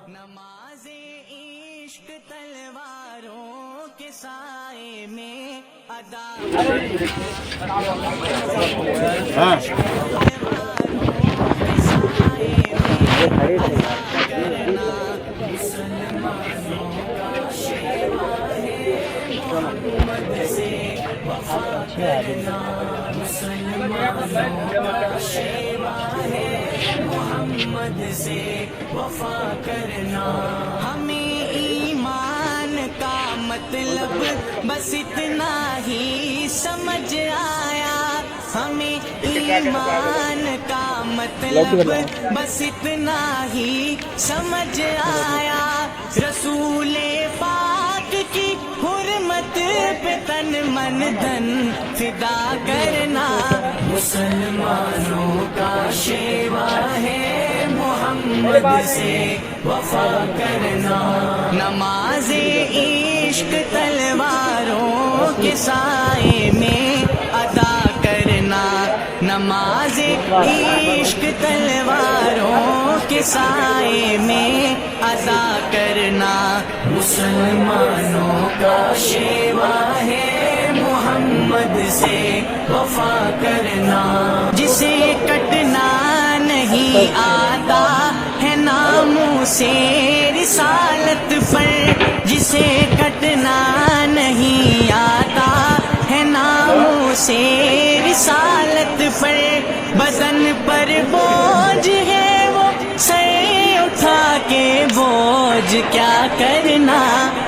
نماز عشق تلواروں کے سائے میں ادا کرنا مسلمانوں کا شیوا ہے محمد سے وفا کرنا مسلمانوں کا شیوا ہے محمد سے وفا کرنا ہمیں ایمان کا مطلب بس اتنا ہی سمجھ آیا ہمیں ایمان کا مطلب بس اتنا ہی سمجھ آیا رسول پاک کی حرمت پہ تن من دھن فدا کرنا مسلمانوں کا شیوا ہے محمد سے وفا کرنا نماز عشق تلواروں کے سائے میں ادا کرنا نماز عشق تلواروں کے سائے میں ادا کرنا مسلمانوں کا شیوا ہے محمد سے وفا کرنا جسے کٹنا نہیں آتا ہے ناموں سے رسالت پر جسے کٹنا نہیں آتا ہے ناموں سے رسالت پر بدن پر بوجھ ہے وہ سر اٹھا کے بوجھ کیا کرنا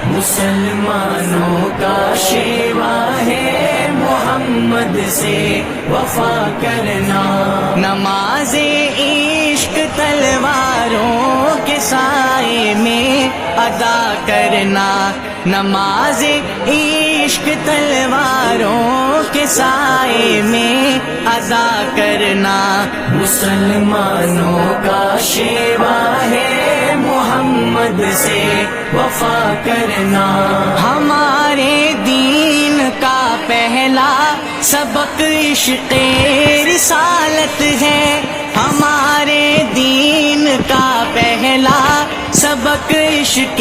مسلمانوں کا شیوا ہے محمد سے وفا کرنا نماز عشق تلواروں کے سائے میں ادا کرنا نماز عشق تلواروں کے سائے میں ادا کرنا مسلمانوں کا شیوا ہے محمد سے وفا کرنا ہمارے دین کا پہلا سبق عشق رسالت ہے ہمارے دین کا پہلا سبق عشق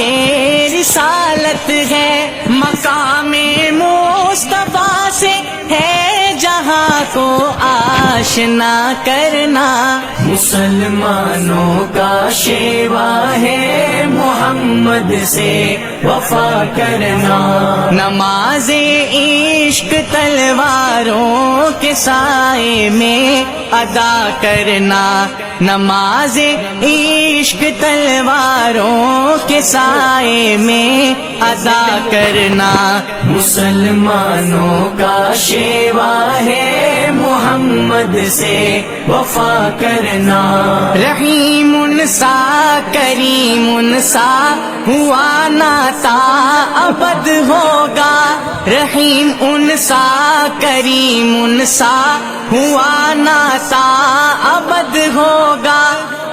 رسالت ہے مقام مصطفیٰ سے ہے جہاں کو آشنا کرنا مسلمانوں کا شیوا ہے محمد سے وفا کرنا نماز عشق تلواروں کے سائے میں ادا کرنا نماز عشق تلواروں کے سائے میں ادا کرنا مسلمانوں کا شیوا ہے محمد سے وفا کرنا رحیم سا کریم سا ہوا ناتا ابد ہوگا رحیم ان سا کریم سا ہوا ناتا ابد ہوگا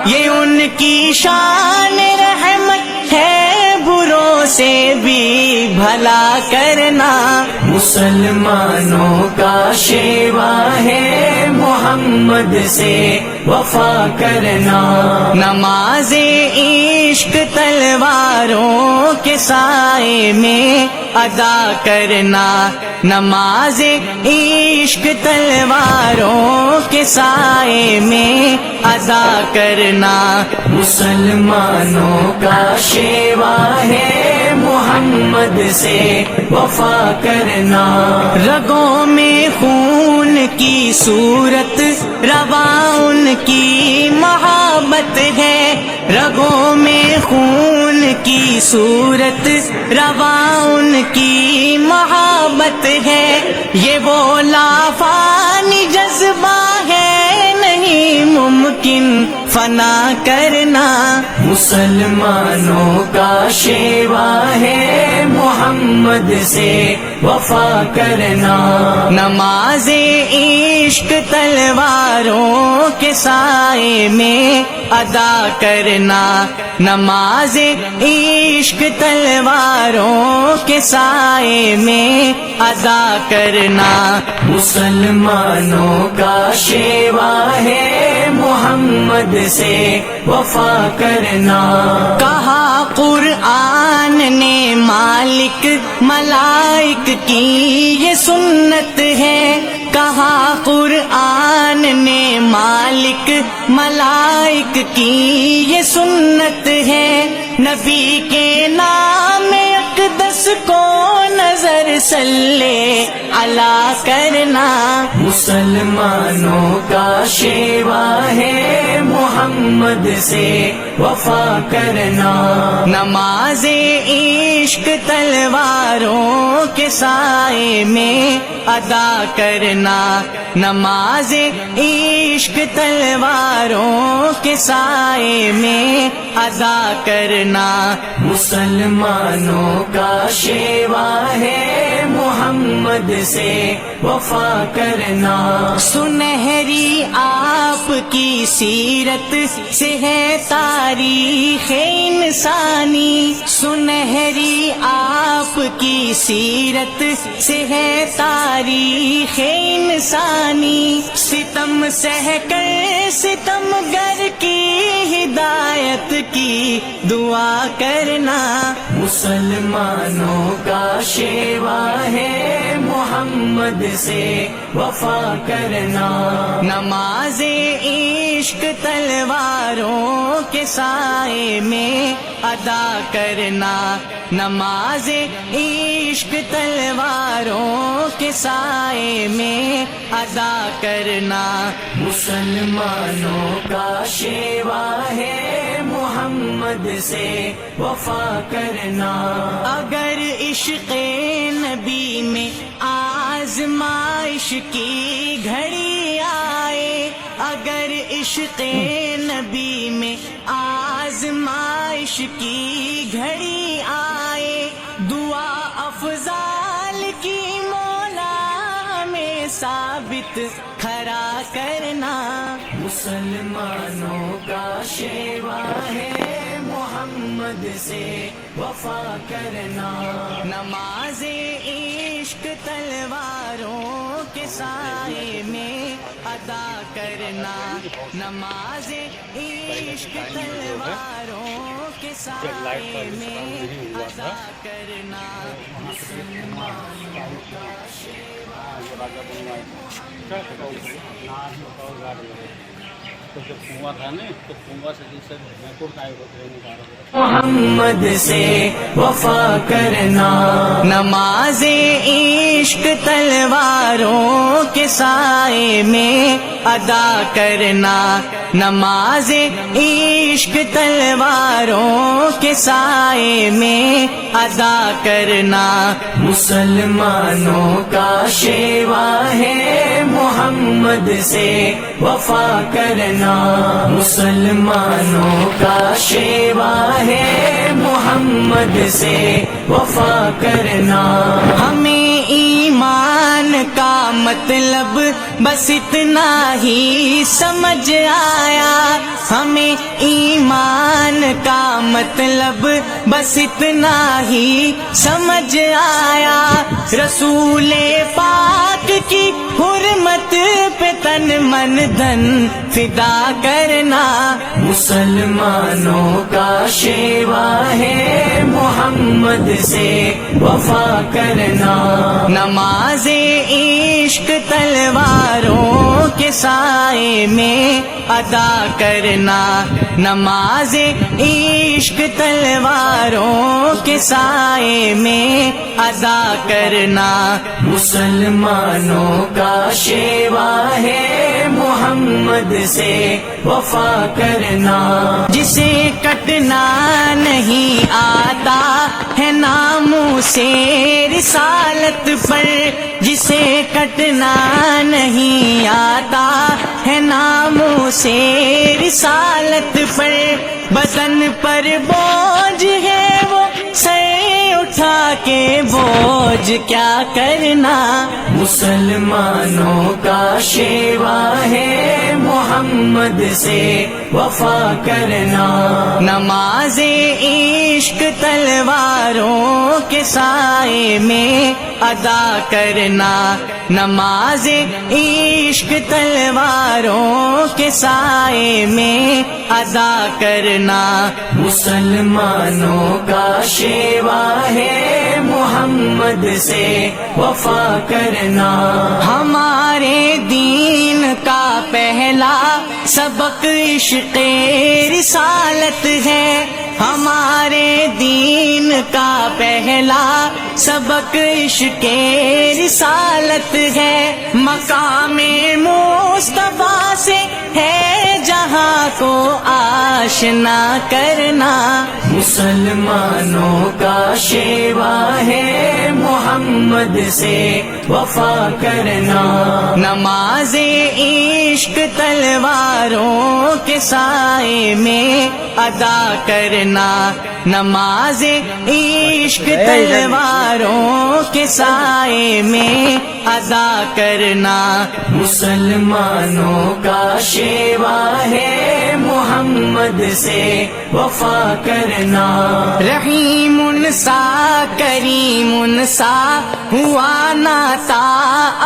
یہ ان کی شان رحمت ہے بروں سے بھی بھلا کرنا مسلمانوں کا شیوا ہے محمد سے وفا کرنا نماز عشق تلواروں کے سائے میں ادا کرنا نماز عشق تلواروں کے سائے میں ادا کرنا مسلمانوں کا شیوا ہے محمد سے وفا کرنا رگوں میں خون کی صورت رواں ان کی محبت ہے رگوں میں خون کی صورت رواں ان کی محبت ہے یہ وہ لافانی جذبہ ہے نہیں ممکن فنا کرنا مسلمانوں کا شیوا ہے محمد سے وفا کرنا نماز عشق تلواروں کے سائے میں ادا کرنا نماز عشق تلواروں کے سائے میں ادا کرنا مسلمانوں کا شیوا ہے محمد محمد سے وفا کرنا. کہا قرآن نے مالک ملائک کی یہ سنت ہے. کہا قرآن نے مالک ملائک کی یہ سنت ہے. نبی کے نام اقدس کو نظر صلی علی کرنا. مسلمانوں کا شیوا ہے محمد سے وفا کرنا. نماز عشق تلواروں کے سائے میں ادا کرنا. نماز عشق تلواروں کے سائے میں ادا کرنا. مسلمانوں کا شیوا ہے محمد سے وفا کرنا. سنہری آپ کی سیرت سے ہے تاریخ انسانی. سنہری آپ کی سیرت سے ہے تاریخ انسانی. ستم سہ کر ستم گر کی ہدایت کی دعا کرنا. مسلمانوں کا شیوا ہے محمد سے وفا کرنا. نماز عشق تلواروں کے سائے میں ادا کرنا. نماز عشق تلواروں کے سائے میں ادا کرنا. مسلمانوں کا شیوا ہے محمد سے وفا کرنا. اگر عشق نبی میں آزمائش کی گھڑی آئے. اگر عشق نبی میں آزمائش کی گھڑی آئے. دعا افضال کی مولا میں ثابت کھڑا کرنا. مسلمانوں کا شیوا ہے محمد سے وفا کرنا. نماز عشق تلواروں کے سائے میں ادا کرنا. نماز عشق تلواروں کے سائے میں ادا کرنا. مسلمانوں کا شیوا محمد سے وفا کرنا. نماز عشق تلواروں کے سائے میں ادا کرنا. نماز عشق تلواروں کے سائے میں ادا کرنا. مسلمانوں کا شیوا ہے محمد سے وفا کرنا. مسلمانوں کا شیوا ہے محمد سے وفا کرنا. ہمیں ایمان کا مطلب بس اتنا ہی سمجھ آیا. ہمیں ایمان کا مطلب بس اتنا ہی سمجھ آیا. رسول پاک کی حرمت پہ تن من دھن فدا کرنا. مسلمانوں کا شیوا ہے محمد سے وفا کرنا. نماز عشق تلواروں کے سائے میں ادا کرنا. نماز عشق تلواروں کے سائے میں ادا کرنا. مسلمانوں کا شیوا ہے محمد سے وفا کرنا. جسے کٹنا نہیں آتا ہے ناموں سے رسالت پر. جسے کٹنا نہیں آتا ہے ناموں سے رسالت پر. بدن پر بوجھ ہے وہ سر اٹھا کے بوجھ کیا کرنا. مسلمانوں کا شیوا ہے محمد سے وفا کرنا. نماز عشق تلواروں کے سائے میں ادا کرنا. نماز عشق تلواروں کے سائے میں ادا کرنا، مسلمانوں کا شیوا ہے محمد سے وفا کرنا، ہمارے دین کا پہلا سبق عشق رسالت ہے، ہمارے دین کا پہلا سبق عشق رسالت ہے، مقام مصطفیٰ سے ہے جہاں کو آشنا کرنا، مسلمانوں کا شیوا ہے محمد سے وفا کرنا، نماز عشق تلواروں کے سائے میں ادا کرنا، نماز عشق تلواروں کے سائے میں ادا کرنا، مسلمانوں کا شیوا ہے محمد سے وفا کرنا، رحیم سا کریم سا ہوا ناتا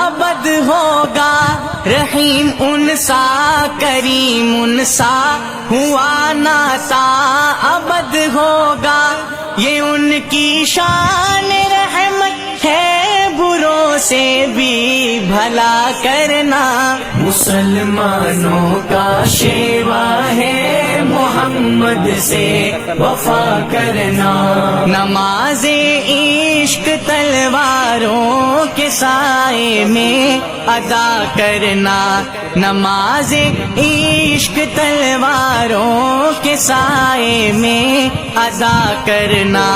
ابد ہوگا، رحیم ان سا کریم سا ہوا ناتا ابد ہوگا، یہ ان کی شان رحمت ہے بروں سے بھی بھلا کرنا، مسلمانوں کا شیوا ہے محمد سے وفا کرنا، نماز عشق تلواروں کے سائے میں ادا کرنا، نماز عشق تلواروں کے سائے میں ادا کرنا،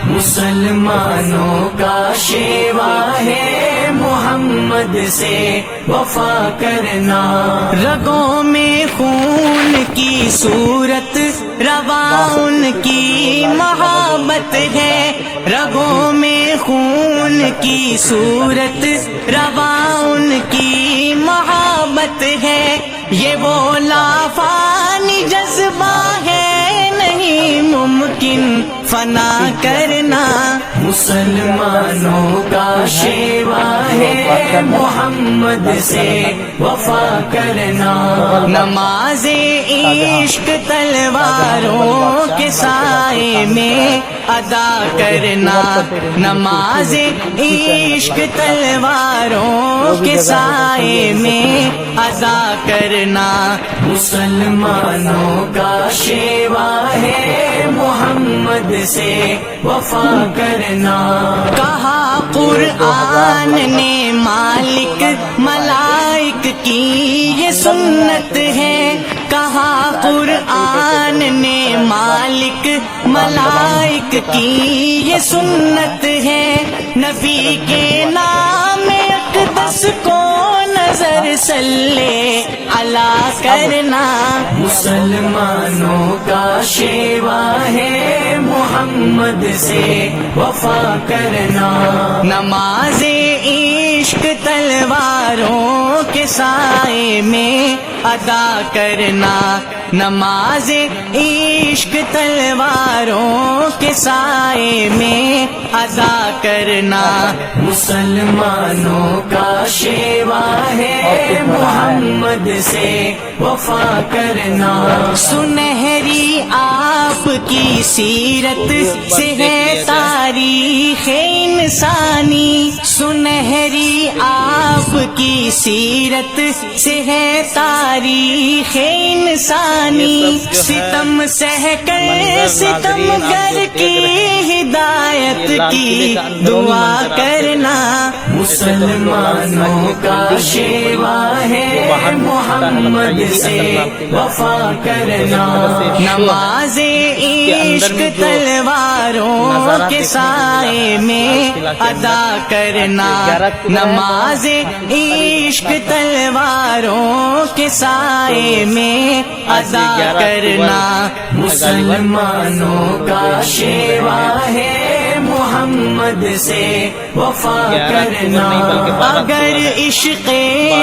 مسلمانوں کا شیوا ہے محمد سے وفا کرنا، رگوں میں خون کی صورت رواں ان کی محبت ہے، رگوں میں خون کی صورت رواں ان کی محبت ہے، یہ وہ لافانی جذبہ ہے نہیں ممکن فنا کرنا، مسلمانوں کا شیوا ہے محمد سے وفا کرنا، نماز عشق تلواروں کے سائے میں ادا کرنا، نماز عشق تلواروں کے سائے میں ادا کرنا، مسلمانوں کا شیوا ہے محمد سے وفا کرنا، کہا قرآن نے مالک ملائک کی یہ سنت ہے، کہا قرآن نے مالک ملائک کی یہ سنت ہے، نبی کے نام اقدس کو نظر صلی علیہ کرنا، مسلمانوں کا شیوا ہے محمد سے وفا کرنا، نماز عشق تلواروں کے سائے میں ادا کرنا، نماز عشق تلواروں کے سائے میں ادا کرنا، مسلمانوں کا شیوا ہے محمد سے وفا کرنا، سنہری آپ کی سیرت سے ہے تاریخ انسانی، سنہری آپ کی سیرت سے ہے تاریخ انسانی، ستم سہ کر ستم گر کی ہدایت کی دعا کرنا، مسلمانوں کا شیوا ہے محمد سے وفا کرنا، نماز عشق تلواروں کے سائے میں ادا کرنا، نماز عشق تلواروں کے سائے میں ادا کرنا، مسلمانوں کا شیوا ہے محمد سے وفا کرنا، اگر عشق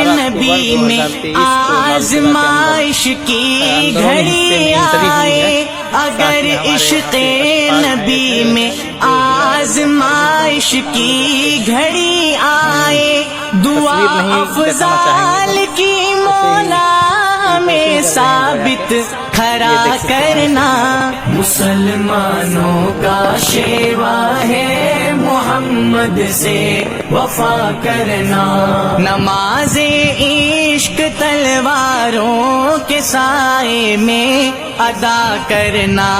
نبی میں آزمائش کی گھڑی آئے، اگر عشق نبی میں آزمائش کی گھڑی آئے، دعا افضال کی مولا میں ثابت ڈرا کرنا، مسلمانوں کا شیوا ہے محمد سے وفا کرنا، نماز عشق تلواروں کے سائے میں ادا کرنا،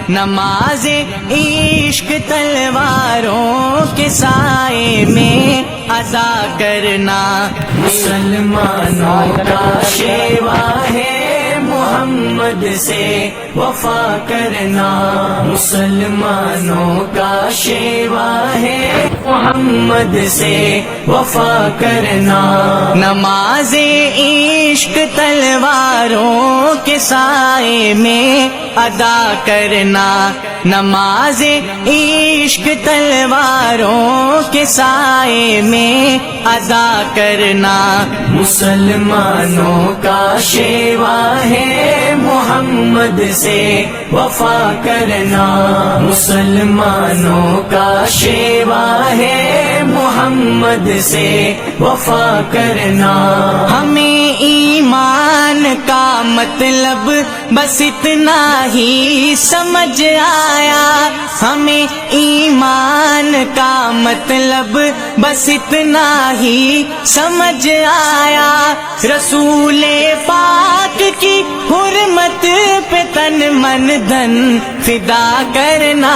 نماز عشق تلواروں کے سائے میں ادا کرنا، مسلمانوں کا شیوا ہے محمد سے وفا کرنا، مسلمانوں کا شیوا ہے محمد سے وفا کرنا، نماز عشق تلواروں کے سائے میں ادا کرنا، نماز عشق تلواروں کے سائے میں ادا کرنا، مسلمانوں کا شیوا ہے محمد سے وفا کرنا، مسلمانوں کا شیوا ہے محمد سے وفا کرنا، ہمیں ایمان کا مطلب بس اتنا ہی سمجھ آیا، ہمیں ایمان کا مطلب بس اتنا ہی سمجھ آیا، رسول پاک کی حرمت پہ تن من دھن فدا کرنا،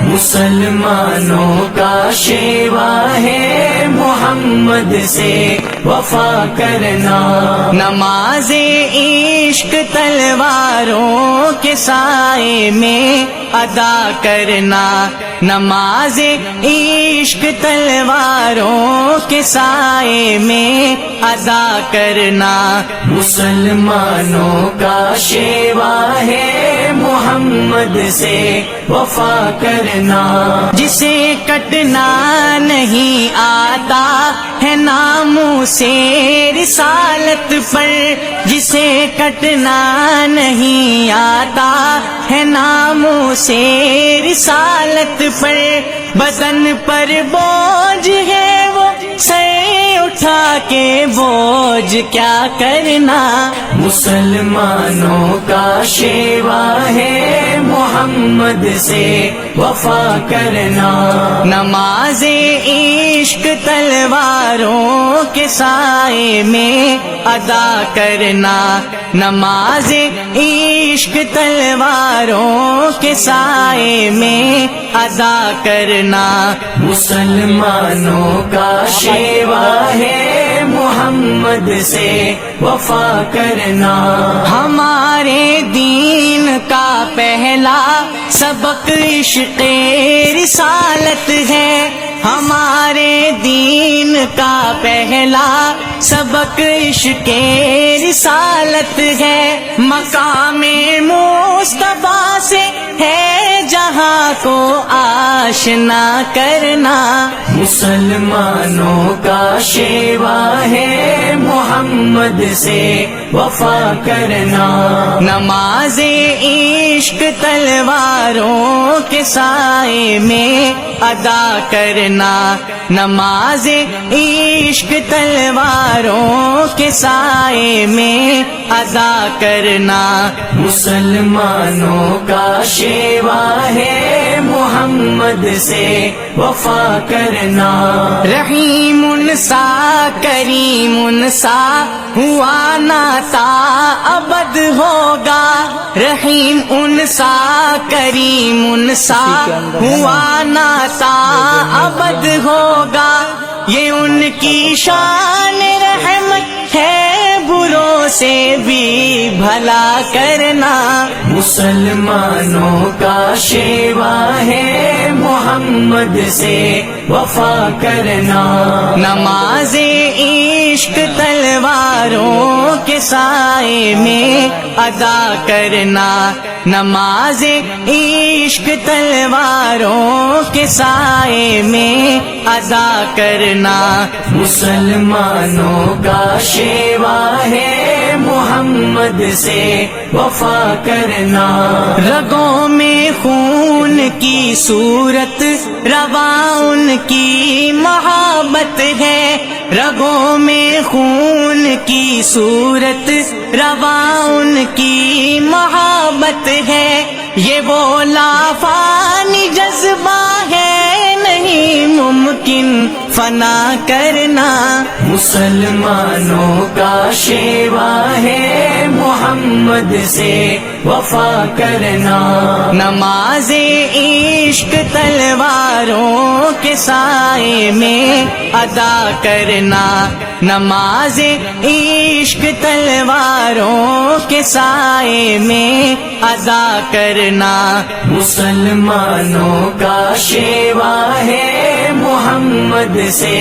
مسلمانوں کا شیوا ہے محمد سے وفا کرنا، نماز عشق تلواروں کے سائے میں ادا کرنا، نماز عشق تلواروں کے سائے میں ادا کرنا، مسلمانوں کا شیوا ہے محمد سے وفا کرنا، جسے کٹنا نہیں آتا ہے ناموں سے رسالت پر، جسے کٹنا نہیں آتا ہے ناموں سے رسالت پر، بدن پر بوجھ ہے وہ سر اٹھا کے بوجھ کیا کرنا، مسلمانوں کا شیوا ہے محمد سے وفا کرنا، نماز عشق تلواروں کے سائے میں ادا کرنا، نماز عشق تلواروں کے سائے میں ادا کرنا، مسلمانوں کا شیوا ہے محمد سے وفا کرنا، ہمارے دین کا پہلا سبق عشق رسالت ہے، ہمارے دین کا پہلا سبق عشق رسالت ہے، مقام مصطفیٰ سے ہے جہاں کو آشنا کرنا، مسلمانوں کا شیوا ہے محمد سے وفا کرنا، نماز عشق تلواروں کے سائے میں ادا کرنا، نماز عشق تلواروں کے سائے میں ادا کرنا، مسلمانوں کا شیوا ہے محمد سے وفا کرنا، رحیم سا کریم سا ہوا ناتا ابد ہوگا، رحیم ان سا کریم سا ہوا ناتا ابد ہوگا، یہ ان کی شان رحمت ہے بروں سے بھی بھلا کرنا، مسلمانوں کا شیوا ہے محمد سے وفا کرنا، نماز عشق تلواروں کے سائے میں ادا کرنا، نماز عشق تلواروں کے سائے میں ادا کرنا، مسلمانوں کا شیوا ہے محمد سے وفا کرنا، رگوں میں خون کی صورت رواں ان کی محبت ہے، رگوں میں خون کی صورت رواں ان کی محبت دعوت ہے، یہ وہ لافانی جذبہ ہے، نہیں ممکن فنا کرنا۔ مسلمانوں کا شیوا ہے محمد سے وفا کرنا، نماز عشق تلواروں کے سائے میں ادا کرنا، نماز عشق تلواروں کے سائے میں ادا کرنا۔ مسلمانوں کا شیوا ہے محمد سے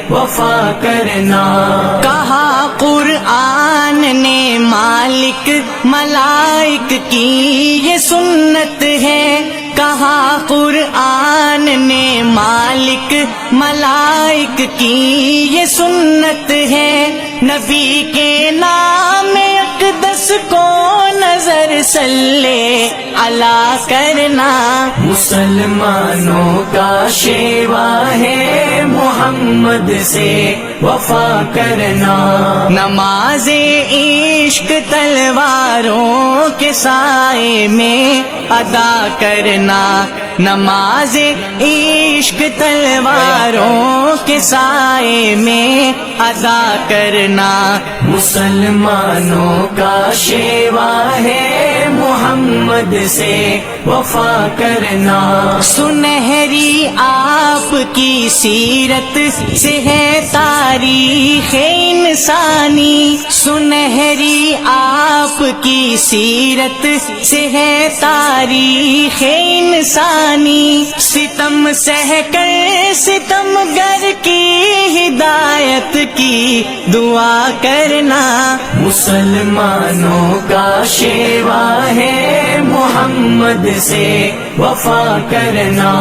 وفا کرنا۔ کہا قرآن نے مالک ملائک کی یہ سنت ہے، کہا قرآن نے مالک ملائک کی یہ سنت ہے، نبی کے نام اقدس کو نظر صلی علی کرنا۔ مسلمانوں کا شیوا ہے محمد سے وفا کرنا، نماز عشق تلواروں کے سائے میں ادا کرنا، نماز عشق تلواروں کے سائے میں ادا کرنا۔ مسلمانوں کا شیوا ہے محمد سے وفا کرنا۔ سنہری آپ کی سیرت سے ہے تاریخ انسانی، سنہری آپ کی سیرت سے ہے تاریخ انسانی، ستم سہ کر ستم گر کی ہدایت کی دعا کرنا۔ مسلمانوں کا شیوا ہے محمد سے وفا کرنا،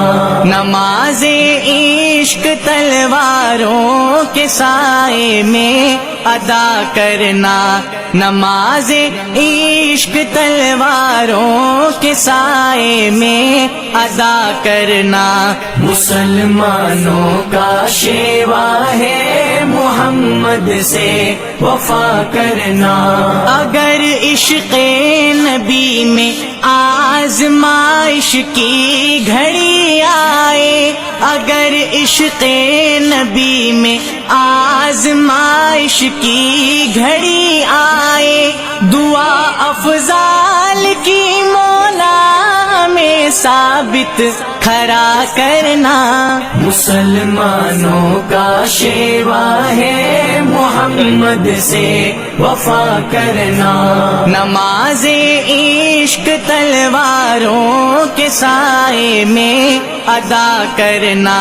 نماز عشق تلواروں کے سائے میں ادا کرنا، نماز عشق تلواروں کے سائے میں ادا کرنا۔ مسلمانوں کا شیوا ہے محمد سے وفا کرنا۔ اگر عشق نبی میں آزمائش کی گھڑی آئے، اگر عشق نبی میں آزمائش کی گھڑی آئے، دعا افضال کی مولا میں ثابت کھڑا کرنا۔ مسلمانوں کا شیوا ہے محمد سے وفا کرنا، نماز عشق تلواروں کے سائے میں ادا کرنا،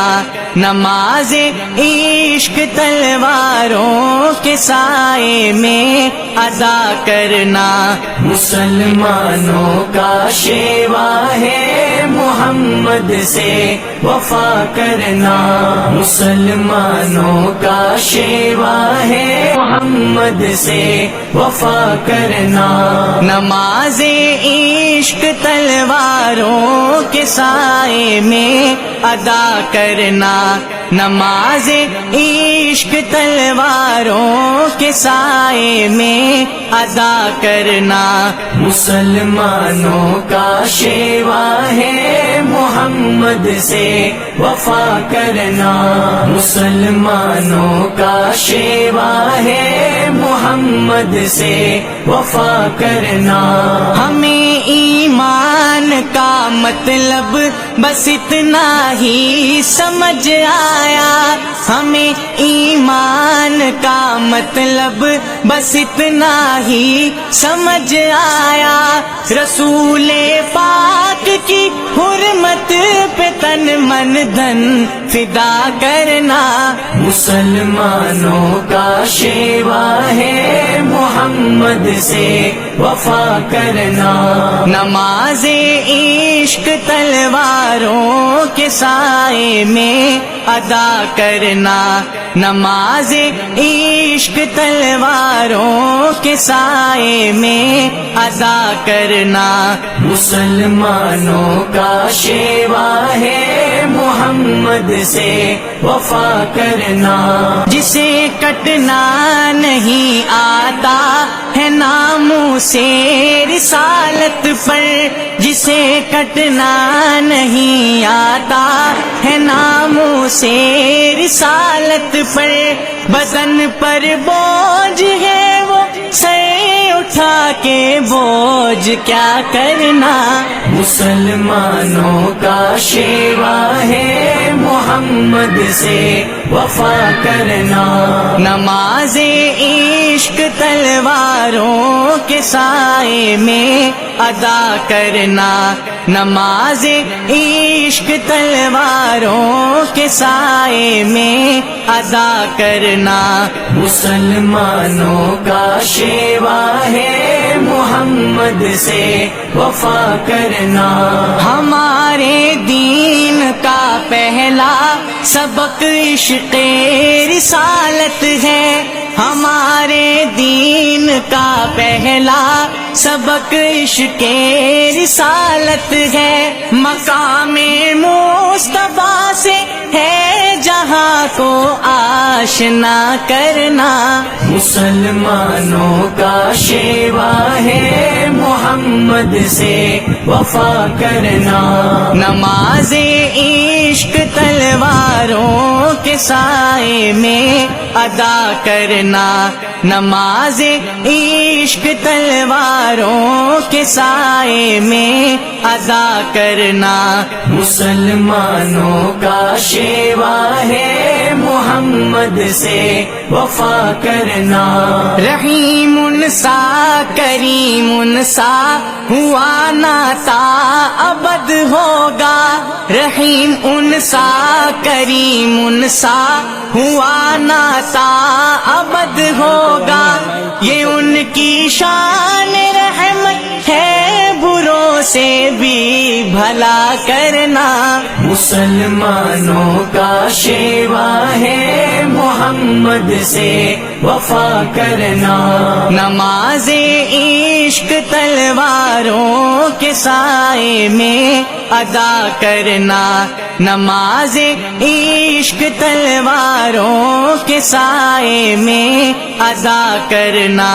نماز عشق تلواروں کے سائے میں ادا کرنا۔ مسلمانوں کا شیوا ہے محمد سے وفا کرنا، مسلمانوں کا شیوا ہے محمد سے وفا کرنا، نماز عشق تلواروں کے سائے میں ادا کرنا، نماز عشق تلواروں کے سائے میں ادا کرنا۔ مسلمانوں کا شیوا ہے محمد سے وفا کرنا، مسلمانوں کا شیوا ہے محمد سے وفا کرنا۔ ہمیں ایمان کا مطلب بس اتنا ہی سمجھ آیا، ہمیں ایمان کا مطلب بس اتنا ہی سمجھ آیا، رسول پاک کی حرمت پہ تن من دھن فدا کرنا۔ مسلمانوں کا شیوا ہے محمد سے وفا کرنا، نماز عشق تلواروں کے سائے میں ادا کرنا، نماز عشق تلواروں کے سائے میں ادا کرنا۔ مسلمانوں کا شیوا ہے محمد سے وفا کرنا، جسے کٹنا نہیں آتا ہے ناموں سے رسالت پر، جسے کٹنا نہیں آتا ہے ناموں سے رسالت پر، بدن پر بوجھ ہے وہ سر اٹھا کے بوجھ کیا کرنا، مسلمانوں کا شیوا ہے محمد سے وفا کرنا، نماز عشق تلواروں کے سائے میں ادا کرنا، نماز عشق تلواروں کے سائے میں ادا کرنا، مسلمانوں کا شیوا ہے محمد سے وفا کرنا، ہمارے دین کا پہلا سبق عشق رسالت ہے، ہمارے دین کا پہلا سبق عشق رسالت ہے، مقام مصطفیٰ سے ہے جہاں کو آشنا کرنا، مسلمانوں کا شیوا ہے محمد سے وفا کرنا، نماز عشق تلواروں کے سائے میں ادا کرنا، نماز عشق تلواروں کے سائے میں ادا کرنا، مسلمانوں کا شیوا ہے محمد سے وفا کرنا، رحیم سا کریم سا ہوا ناتا ابد ہوگا، رحیم ان سا کریم سا ہوا ناتا ابد ہوگا، یہ ان کی شان رحمت ہے بروں سے بھی بھلا کرنا، مسلمانوں کا شیوا ہے محمد سے وفا کرنا، نماز عشق تلواروں کے سائے میں ادا کرنا، نماز عشق تلواروں کے سائے میں ادا کرنا،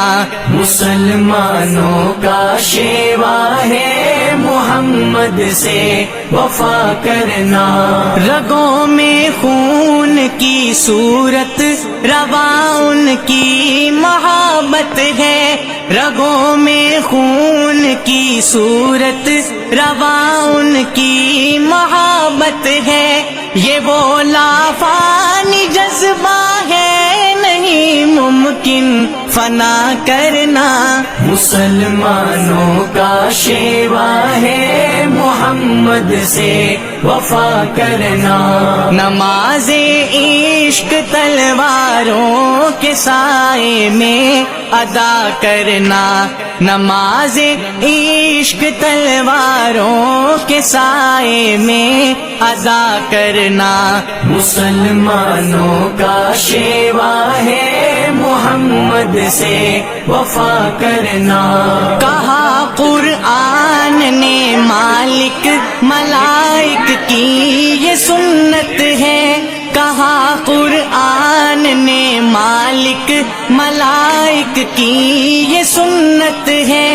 مسلمانوں کا شیوا ہے محمد سے وفا کرنا، رگوں میں خون کی صورت رواں ان کی محبت ہے، رگوں میں خون کی صورت رواں ان کی محبت ہے، یہ وہ لافانی جذبہ ہے نہیں ممکن فنا کرنا، مسلمانوں کا شیوا ہے محمد سے وفا کرنا، نماز عشق تلواروں کے سائے میں ادا کرنا، نماز عشق تلواروں کے سائے میں ادا کرنا، مسلمانوں کا شیوا ہے محمد سے وفا کرنا، کہا قرآن نے مالک ملائک کی یہ سنت ہے، کہا قرآن نے مالک ملائک کی یہ سنت ہے،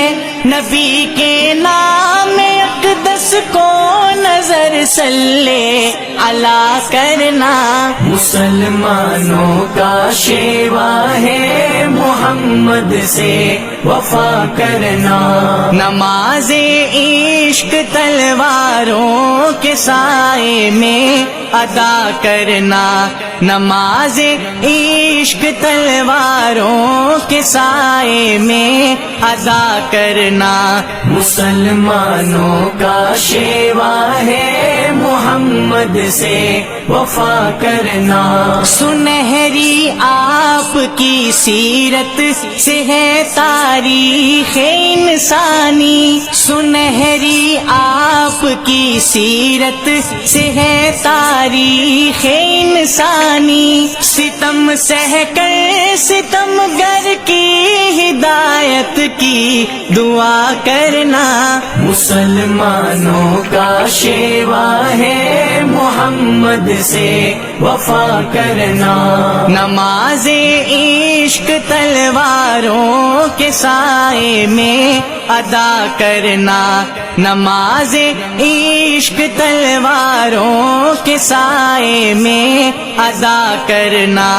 نبی کے نام اقدس کو نظر صلی علی کرنا، مسلمانوں کا شیوا ہے محمد سے وفا کرنا، نماز عشق تلواروں کے سائے میں ادا کرنا، نماز عشق تلواروں کے سائے میں ادا کرنا، مسلمانوں کا شیوا ہے محمد سے وفا کرنا، سنہری آپ کی سیرت سے ہے تاریخ انسانی، سنہری آپ کی سیرت سے ہے تاریخ انسانی، ستم سہ کر ستم گر کی ہدایت کی دعا کرنا، مسلمانوں کا شیوا ہے محمد سے وفا کرنا، نماز عشق تلواروں کے سائے میں ادا کرنا، نماز عشق تلواروں کے سائے میں ادا کرنا،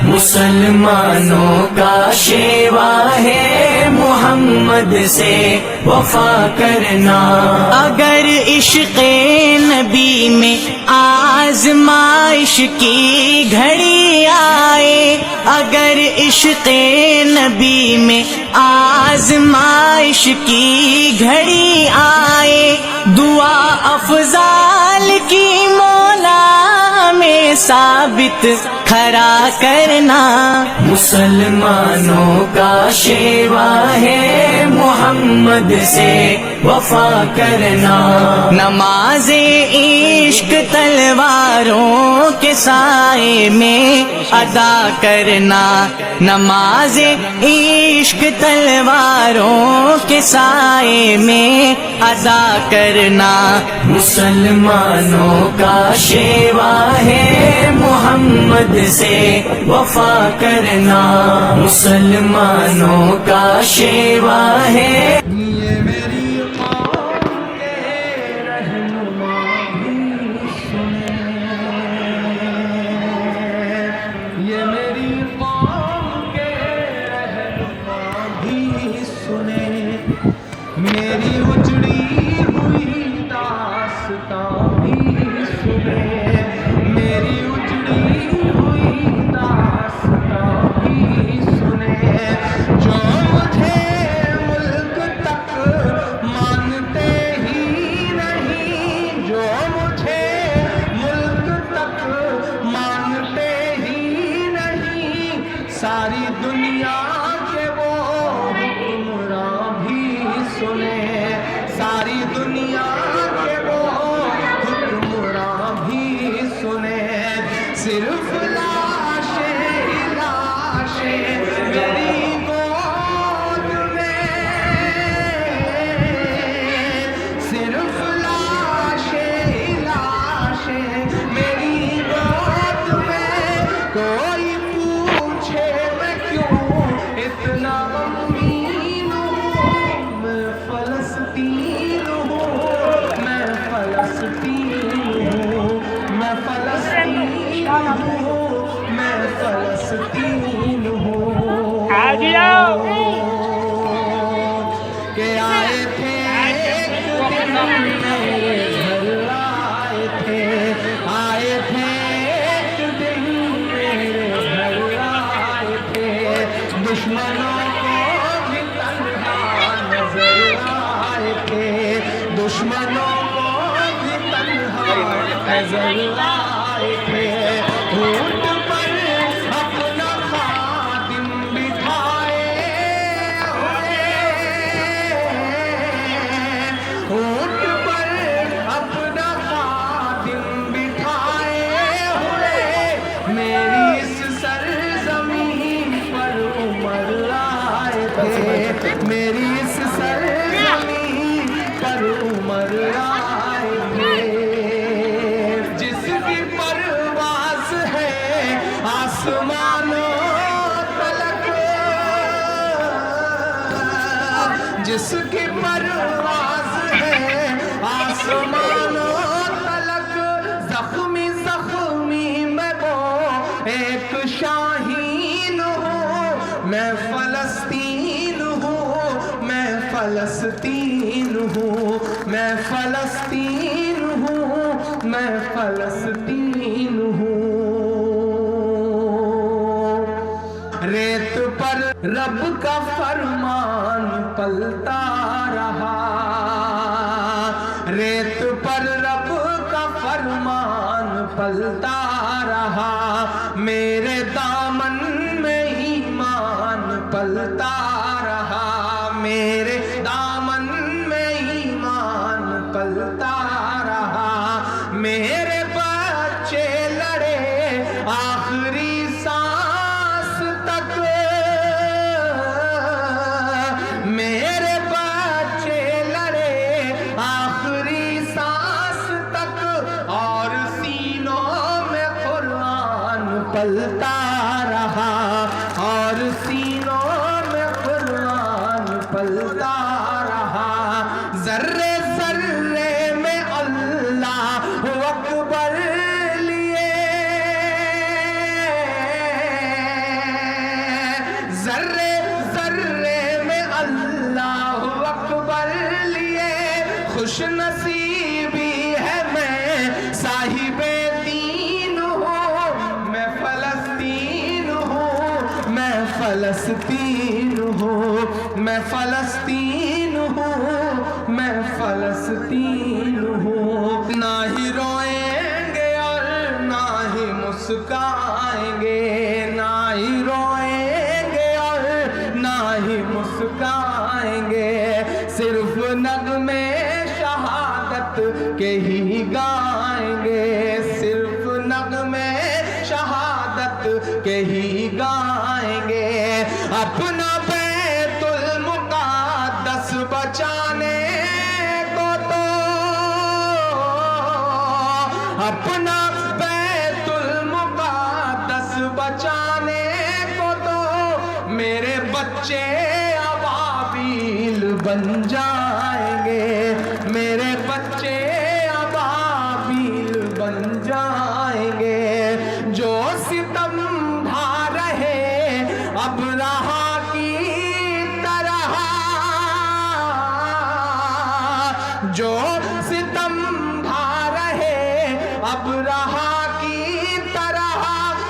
مسلمانوں کا شیوا ہے محمد سے وفا کرنا، اگر عشق نبی میں آزمائش کی گھڑی آئے، اگر عشق نبی میں آزمائش کی گھڑی آئے، دعا افضال کی مولا میں ثابت کھڑا کرنا، مسلمانوں کا شیوا ہے محمد سے وفا کرنا، نماز عشق تلواروں کے سائے میں ادا کرنا، نماز عشق تلواروں کے سائے میں ادا کرنا، مسلمانوں کا شیوا ہے محمد سے وفا کرنا، مسلمانوں کا شیوا ہے۔ یہ میری قوم کے رہنما بھی سنیں، یہ میری قوم کے رہنما بھی سنیں، میری اجڑی ہوئی داستان بھی سنیں، میری اجڑی ہوئی داستان بھی سنیں، جو مجھے ملک تک مانتے ہی نہیں، جو مجھے ملک تک مانتے ہی نہیں، ساری دنیا کے وہ حکمراں بھی سنیں، ساری دنیا کے وہ حکمراں بھی سنیں، صرف لاشیں ہی لاشیں میری گود میں، صرف لاشیں ہی لاشیں میری گود میں، کوئی پوچھے میں کیوں اتنا غمگین ہوں، میں فلسطین ہوں، میں فلسطین ہوں، میں فلسطین ہوں، میں فلسطین ہوں، کہ آئے تھے ایک دن میرے گھر، آئے تھے، آئے تھے ایک دن میرے گھر، آئے تھے، دشمنوں کو بھی تنہا نظر آئے تھے، دشمنوں کو بھی تنہا نظر آئے تھے، اونٹ پر اپنا خادم بٹھائے ہوئے، اونٹ پر اپنا خادم بٹھائے ہوئے، میری اس سرزمین پر عمر آئے تھے، میری اس سرزمین پر عمر آئے تھے، جس کی پرواز ہے آسمانوں تلک، جس کی پرواز ہے آسمانوں تلک، زخمی زخمی میں وہ ایک شاہین ہوں، میں فلسطین ہوں، میں فلسطین ہوں، میں فلسطین ہوں، میں فلسطین ہوں، ریت پر رب کا فرمان پلتا رہا، ریت پر رب کا فرمان پلتا رہا، میرے دامن میں ایمان پلتا رہا، میرے دامن میں ایمان پلتا رہا، میرے بچے لڑے آخری سانس تک، میرے بچے لڑے آخری سانس تک، اور سینوں میں قرآن پلتا رہا اور سینوں میں قرآن پلتا رہا ذرے ذرے میں اللہ اکبر لیے ذرے ذرے میں اللہ اکبر لیے خوش نصیبی ہے میں صاحب دین ہوں میں فلسطین ہوں میں فلسطین ہوں میں فلسطین ہوں میں فلسطین ہوں نہ ہی روئیں گے اور نہ ہی مسکائیں گے نہ ہی روئیں گے اور نہ ہی مسکائیں گے صرف نغمے شہادت کے ہی گائیں گے صرف نغمے شہادت کے ہی گائیں گے اپنا بیت المقدس بچانے کو تو اپنا بیت المقدس بچانے کو تو میرے بچے ابابیل بن جائیں گے میرے بچے ابابیل بن جائیں گے جو ستم ڈھا رہے اب رہا کی طرح جو ستم ڈھا رہے اب رہا کی طرح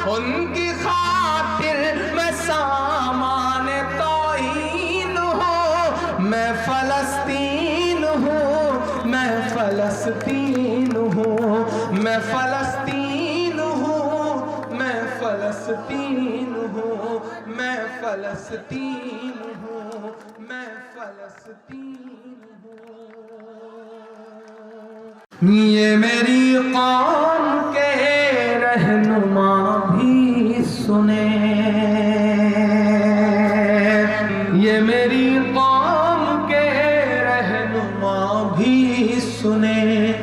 ان کی خاطر میں سامان توہین ہوں میں فلسطین ہوں میں فلسطین ہوں میں فلسطین ہوں میں فلسطین ہوں میں فلسطین ہوں میں فلسطین ہوں یہ میری قوم کے رہنما بھی سنیں یہ میری قوم کے رہنما بھی سنیں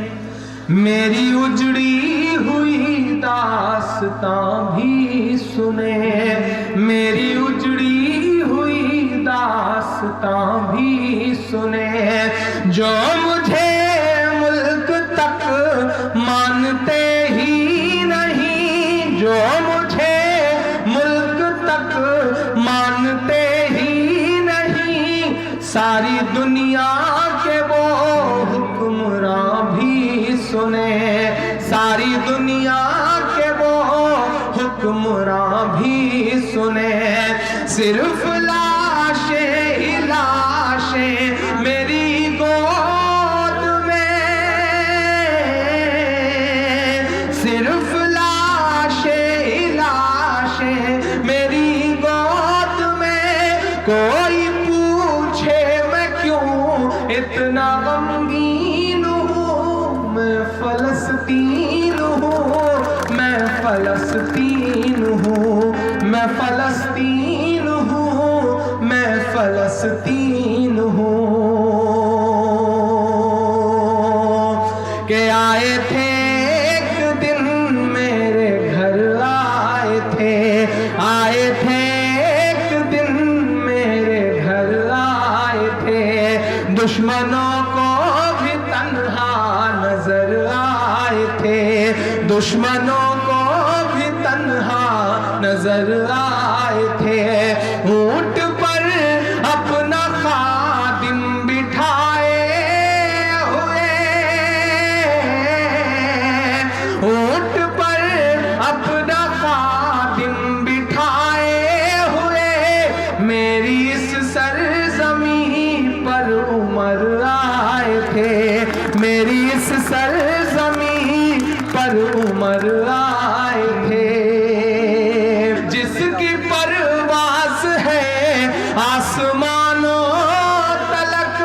میری اجڑی ہوئی داستاں بھی سنیں میری اجڑی ہوئی داستاں بھی سنیں جو مجھے ملک تک مانتے ہی نہیں جو مجھے ملک تک مانتے ہی نہیں ساری دنیا کے وہ حکمراں بھی سنیں ساری دنیا کے وہ حکمراں بھی سنیں صرف لاشیں ہی لاشیں میری گود میں صرف لاشیں ہی لاشیں میری گود میں کوئی پوچھے میں کیوں اتنا غمگین ہوں میں فلسطین ہوں میں فلسطین ہوں میں فلسطین ہوں میں فلسطین ہوں کہ آئے تھے ایک دن میرے گھر آئے تھے ایک دن میرے گھر آئے تھے دشمنوں کو بھی تنہا نظر آئے تھے دشمنوں کو بھی تنہا نظر آئے تھے اونٹ پر اپنا خادم بٹھائے ہوئے اونٹ پر اپنا خادم بٹھائے ہوئے میری اس سرزمین پر عمر آئے تھے میری اس سرزمین پر عمر آئے تھے جس کی پرواز ہے آسمانوں تلک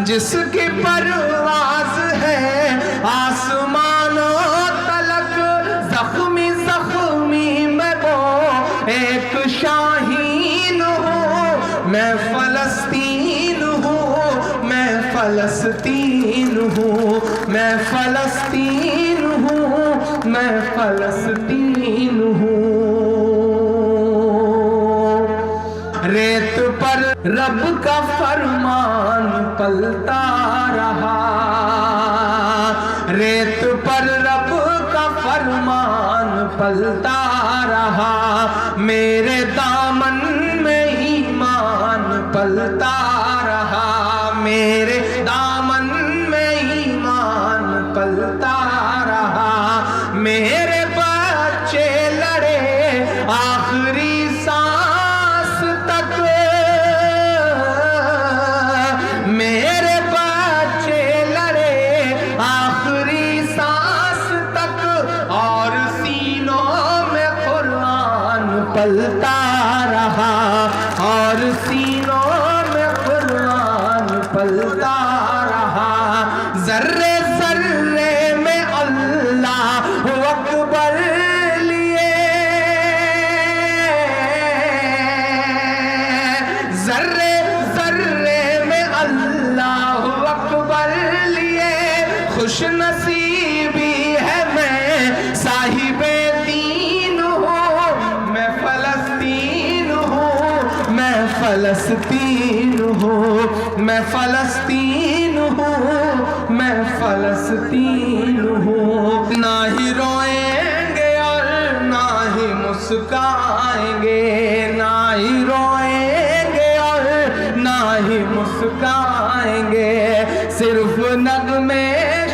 جس کی پرواز ہے آسمانوں تلک زخمی زخمی میں وہ ایک شاہین ہوں میں فلسطین ہوں میں فلسطین ہوں میں فلسطین ہوں میں فلسطین ہوں۔ ریت پر رب کا فرمان پلتا رہا، ریت پر رب کا فرمان پلتا رہا، میرے دامن میں ایمان پلتا رہا، میرے دامن میں ایمان پلتا رہا، میرے بچے لڑے آخری سانس تک، میرے بچے لڑے آخری سانس تک، اور سینوں میں قرآن پلتا رہا، اور سینوں میں قرآن پلتا رہا، ذرے ذرے میں اللہ اکبر لیے، ذرے ذرے میں اللہ اکبر لیے، خوش نصیبی ہے میں صاحب دین ہوں، میں فلسطین ہوں، میں فلسطین ہوں، میں فلسطین ہوں، میں فلسطین ہوں۔ نہ ہی روئیں گے اور نہ ہی مسکرائیں گے، نہ ہی روئیں گے اور نہ ہی مسکرائیں گے، صرف نغمے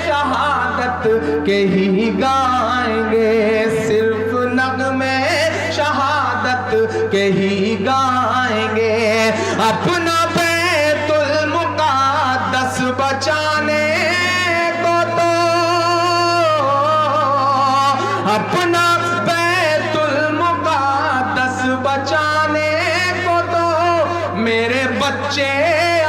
شہادت کے ہی گائیں گے، صرف نغمے شہادت کے ہی گائیں گے، اپنا بیت المقدس بچانے کو تو، اپنا بیت المقدس بچانے کو تو میرے بچے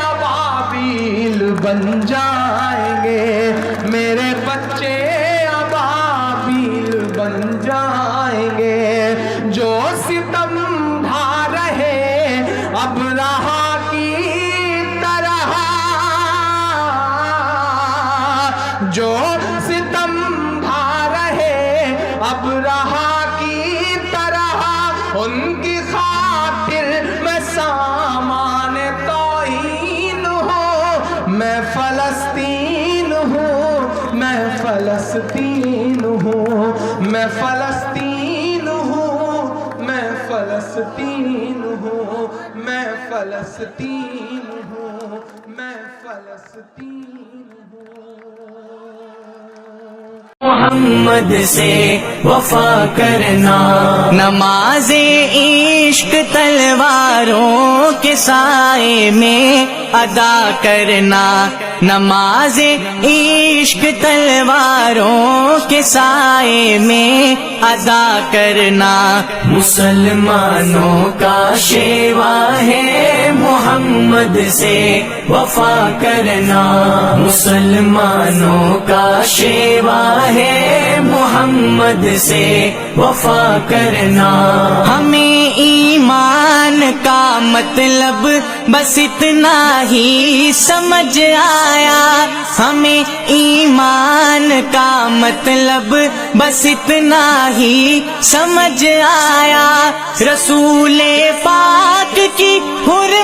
ابابیل بن جائیں گے، میرے بچے ابابیل بن جائیں گے، جو ستم ڈھا رہے اب رہا کی طرح، جو ستم ڈھا رہے اب رہا کی طرح، ان کی خاطر میں سامان توہین ہوں، میں فلسطین ہوں، میں فلسطین ہوں، میں فلسطین ہوں، میں فلسطین ہوں، میں فلسطین ہوں، میں فلسطین ہوں۔ محمد سے وفا کرنا، نماز عشق تلواروں کے سائے میں ادا کرنا، نماز عشق تلواروں کے سائے میں ادا کرنا، مسلمانوں کا شیوا ہے محمد سے وفا کرنا، مسلمانوں کا شیوا ہے محمد سے وفا کرنا، ہمیں ایمان کا مطلب بس اتنا ہی سمجھ آیا، ہمیں ایمان کا مطلب بس اتنا ہی سمجھ آیا، رسول پاک کی حرمت